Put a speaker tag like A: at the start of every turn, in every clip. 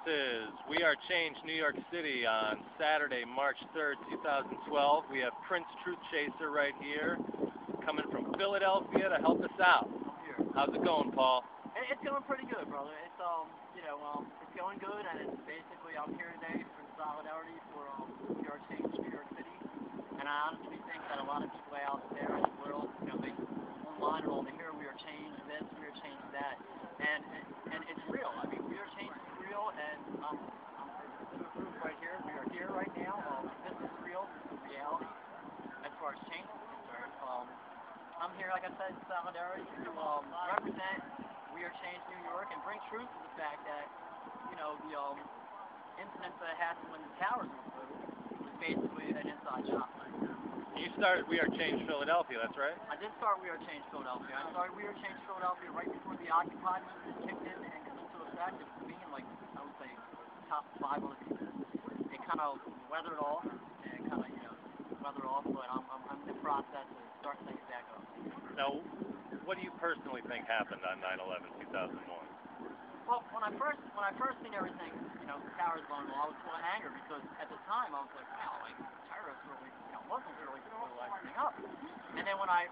A: is Wearechange, New York City on Saturday, March 3rd, 2012. We have Prince Truth Chaser right here, coming from Philadelphia to help us out.
B: I'm here.
A: How's it going, Paul?
B: It's going pretty good, brother. It's it's going good, and it's basically I'm here today for solidarity for Wearechange, New York City. And I honestly think that a lot of people out there in the world, they online and all, they hear Wearechange this, Wearechange that, and it's real. I mean, Wearechange is real, and I'm proof right here. We are here right now. This is real. This is reality. As far as change is concerned, I'm here, like I said, in solidarity to represent Wearechange, New York, and bring truth to the fact that the incidents that happened when the towers were blew was basically an inside job.
A: You started Wearechange Philadelphia, that's right?
B: I did start Wearechange Philadelphia. I started Wearechange Philadelphia right before the Occupy movement kicked in and came into effect. It was me and, I would say, top 5 other people. It kind of weathered off, but I'm in the process of starting things back up.
A: Now, what do you personally think happened on 9/11/2001?
B: Well, when I first seen everything, the towers blowing, I was full of anger because at the time I was like, wow, terrorists really, Muslims really blew everything up. And then when I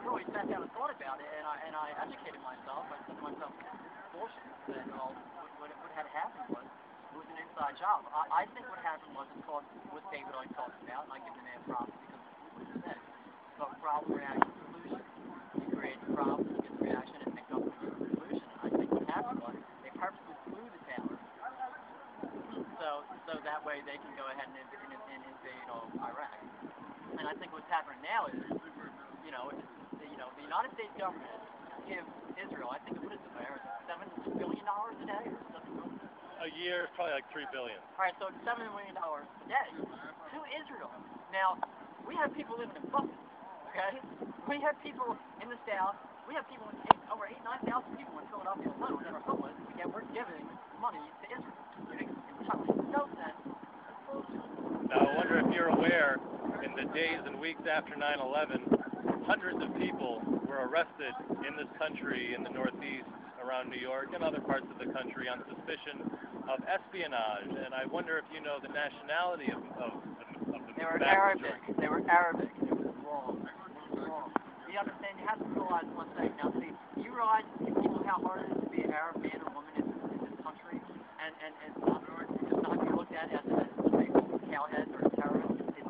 B: really sat down and thought about it, and I educated myself, I said to myself, bullshit. That what had happened was it was an inside job. I think what happened was it's called what David always talks about, and I give the man props because it's what he said. But problem, reaction, solution. You create the problem, you get the reaction, and think up with the solution. And I think what happened was they purposely blew the tower so that way they can go ahead and invade Iraq. And I think what's happening now is, the United States government gives Israel, I think, what is it, $7 billion a day or something?
A: A year, probably like $3 billion.
B: All right, so it's $7 million a day to Israel. Now, we have people living in buses, okay? We have people in the South. We have people, over 9,000 people in Philadelphia alone that are homeless, and we're giving money to Israel. Which makes no sense.
A: Now, I wonder if you're aware, in the days and weeks after 9/11, hundreds of people were arrested in this country, in the Northeast, around New York, and other parts of the country on suspicion of espionage. And I wonder if you know the nationality of the
B: They were Arabic. They were Arabic. It was wrong. It was wrong. You understand? You have to realize one thing. Now, see, you realize how hard it is to be an Arab man or woman in this country, and it's not to be looked at as cowheads or terrorists. It's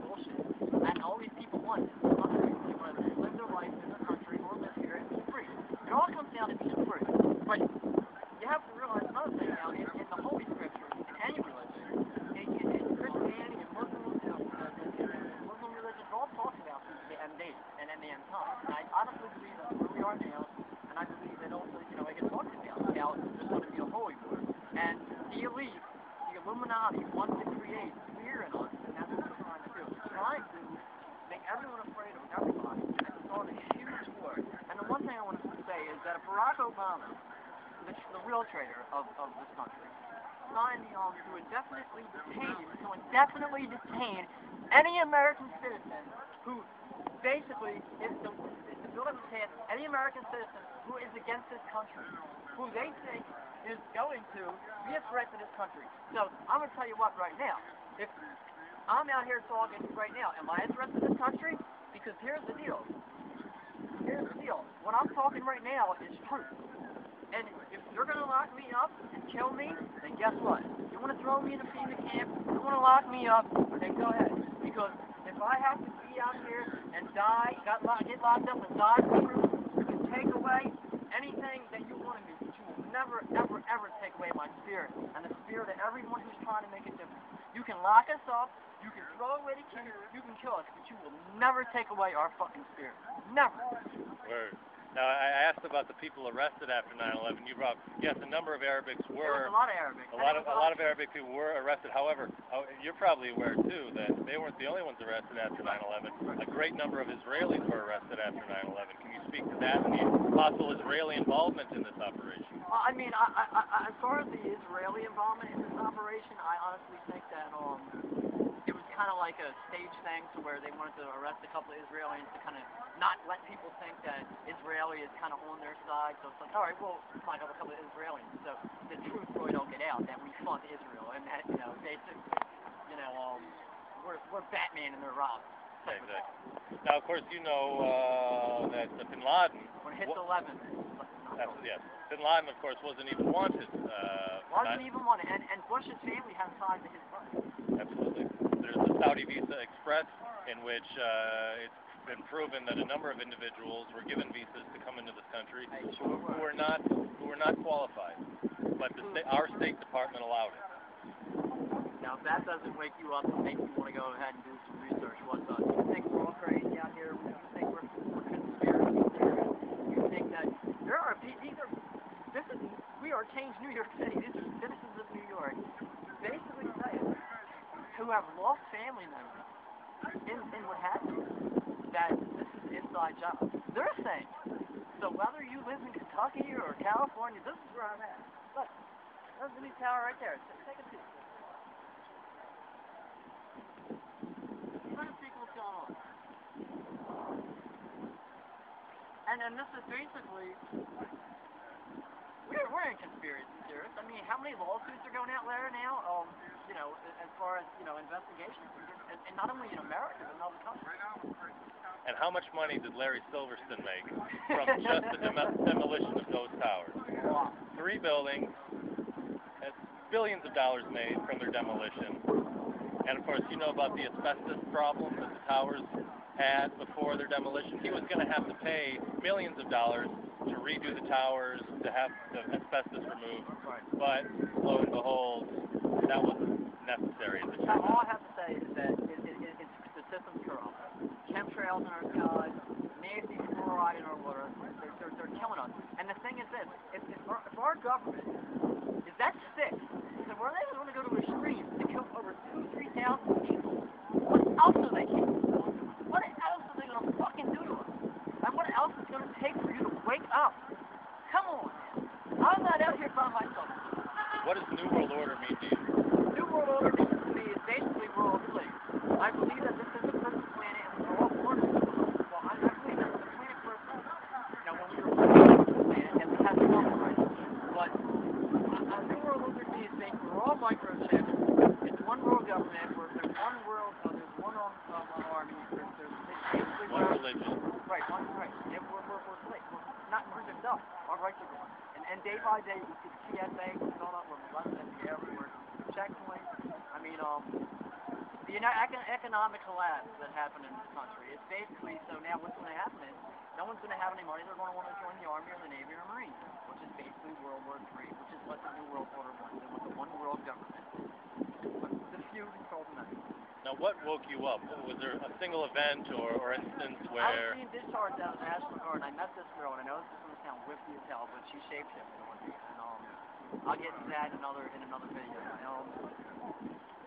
B: bullshit. And all these people want is country. They want to live their life in their country or live here and be free. It all comes down to being free. But you have to realize another thing now. In the Holy Scriptures, in any religion, in Christianity and Muslim religions, all talk about the end days and the end times. And I honestly believe that's where we are now. And I believe that also, it gets talked about how there's going to be a holy war. And the elite, the Illuminati, wants to create fear in us, and that's what they're trying to do. They're trying to make everyone afraid of everybody and start a huge war. And the one thing I want to say is that if Barack Obama, the real traitor of this country, signed to indefinitely detain any American citizen who basically, if the bill that was passed, any American citizen who is against this country, who they think is going to be a threat to this country. So I'm going to tell you what right now. If I'm out here talking right now, am I a threat to this country? Because here's the deal. Here's the deal. What I'm talking right now is truth. And if you're going to lock me up and kill me, then guess what? You want to throw me in a FEMA camp, you want to lock me up, then go ahead. Because if I have to be out here and die, get locked up and die for truth, you can take away anything that you want to do, but you will never, ever, ever take away my spirit and the spirit of everyone who's trying to make a difference. You can lock us up, you can throw away the keys, you can kill us, but you will never take away our fucking spirit. Never.
A: Word. Now, I asked about the people arrested after 9/11. You brought, yes, a number of Arabics were.
B: There was a lot of Arabics.
A: A lot of Arabic people were arrested. However, you're probably aware too that they weren't the only ones arrested after 9/11. A great number of Israelis were arrested after 9/11. Can you speak to that and the possible Israeli involvement in this operation?
B: Well, I mean, as far as the Israeli involvement in this operation, I honestly think that it was kind of like a stage thing to where they wanted to arrest a couple of Israelis to kind of not let people think that Israeli is kind of on their side. So it's like, all right, well, let's find out a couple of Israelis. So the truth really don't get out. out that we fund Israel and that, basically, we're Batman and they're Robin.
A: Exactly. Now, of course, that Bin Laden.
B: When it hits 11.
A: Yes. Bin Laden, of course, wasn't even wanted.
B: Wasn't even wanted, and Bush's family has ties to his brother.
A: Absolutely. There's the Saudi Visa Express, in which it's been proven that a number of individuals were given visas to come into this country who were not qualified, but our State Department allowed it.
B: Now, if that doesn't wake you up and make you want to go ahead and do some research, what does? You think we're all crazy out here? You think we're conspiracy theorists? You think that there are people? Wearechange, New York City. These are citizens of New York, basically saying, who have lost family members in what happened, that this is an inside job. They're saying. So whether you live in Kentucky or California, this is where I'm at. Look, there's the new tower right there. Take a peek. Try to see what's going on. And this is basically, we're in conspiracy theorists. I mean, how many lawsuits are going out there now? As far as investigations, and not only in America but in other countries.
A: And how much money did Larry Silverstein make from just the demolition of those towers? 3 buildings, billions of dollars made from their demolition. And of course, you know about the asbestos problem that the towers had before their demolition. He was going to have to pay millions of dollars to redo the towers, to have the asbestos removed. But lo and behold, that wasn't necessary at the time.
B: All I have to say is that the system's corrupt. Chemtrails in our skies, nasty fluoride in our water, they're killing us. And the thing is this, if our government is that sick, so where they want to go to extremes to kill over 2,000-3,000 people, what else are they capable of? What else are they going to fucking do to us? And what else is going to take for you to wake up? Come on, man. I'm not out here by myself.
A: What does New World Order mean to you?
B: New World Order means to me is basically world relief. I believe that this is a perfect planet and we're all born in it. Well, I believe that the planet for us, when we were born on the planet, and we had the government right. But New World Order means we're all microchipped. It's one world government. There's one world. There's one army. There's basically
A: one religion.
B: Right. Yeah, we're slaves. We're not we're just us. Our rights are gone. And day by day, we see the TSA going up. We're molested at the airport, checkpoints. I mean, the economic collapse that happened in this country. It's basically, so now what's going to happen is, no one's going to have any money. They're going to want to join the Army or the Navy or Marines, which is basically World War III, which is what the New World Order wants. They want the one world government. But the few control the many.
A: Now, what woke you up? Was there a single event or instance where...
B: I was being discharged out of the National Guard, and I met this girl, and I know this is going to sound whippy as hell, but she shapeshifted on me, and I'll get into that in another video.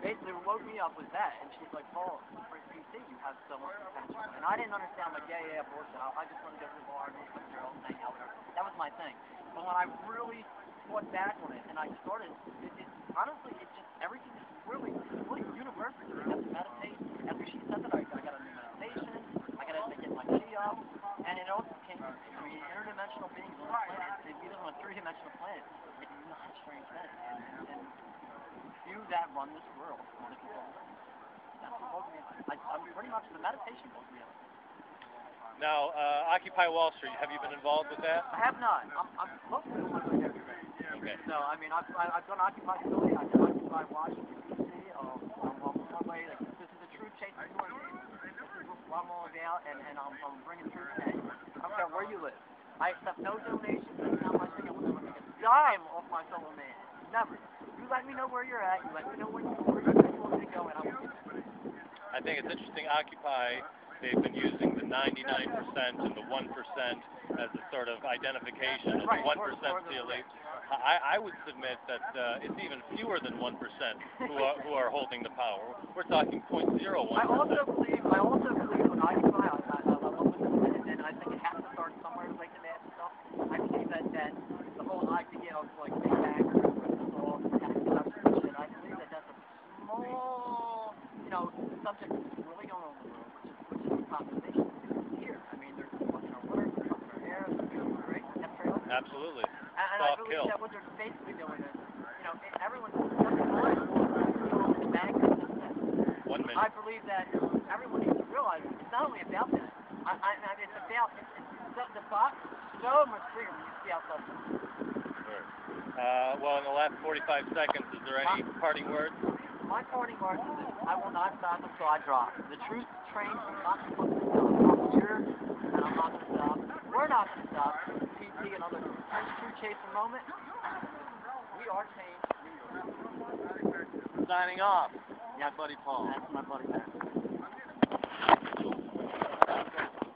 B: Basically, what woke me up was that, and she's like, Paul, for PC, you have so much potential. And I didn't understand, like, yeah, bullshit. I just want to go to the bar, meet some girls, and hang out with her. That was my thing. But when I really fought back on it, and I started, honestly, it's just, everything is really universal. I have to meditate. After she said that, I got a new meditation. I got to get my chi up. And it also came to me, interdimensional beings on the planet. If you live on a 3-dimensional planet, it's not a strange thing. And few that run this world want to control it. That's what woke me up. I'm pretty much the meditation woke me up.
A: Now, Occupy Wall Street, have you been involved with that?
B: I have not. I'm hopefully doing my every day.
A: Okay.
B: So, I mean, I've done Occupy Philly, I've done Occupy Washington, D.C. I'm on my way. This is a true chase of your game. This is what I'm all about, and I'm bringing through today. I don't care where you live. I accept no donations. That's not my thing. I will never make a dime off my fellow man. Never. You let me know where you're at. You let me know where you want me to go, and I will get there.
A: I think it's interesting. Occupy, they've been using the 99% and the 1% as a sort of identification of the 1% elite. I would submit that it's even fewer than 1% who are holding the power. We're talking 0.01%.
B: I also believe in Occupy. I love it, and I think it has to start somewhere to make the mass stuff. I believe that the whole idea of like big tax laws, tax deductions, and shit. I believe that that's a small, subject that's really going on in the world, which is population here. I mean, there's fucking our water, there's fucking our air, there's right? Chemtrails.
A: Absolutely.
B: And I believe that what they're basically doing is, everyone I believe that everyone needs to realize it's not only about that. It's about the box so much bigger when you see outside.
A: Well, in the last 45 seconds, is there any parting words?
B: My parting words is this: I will not stop until I drop. The truth train will not stop. I'm here, and I'm not going to stop. We're not going to stop. PT, another true chaser moment. We are changed.
A: Signing off. Yeah, buddy Paul.
B: That's my buddy.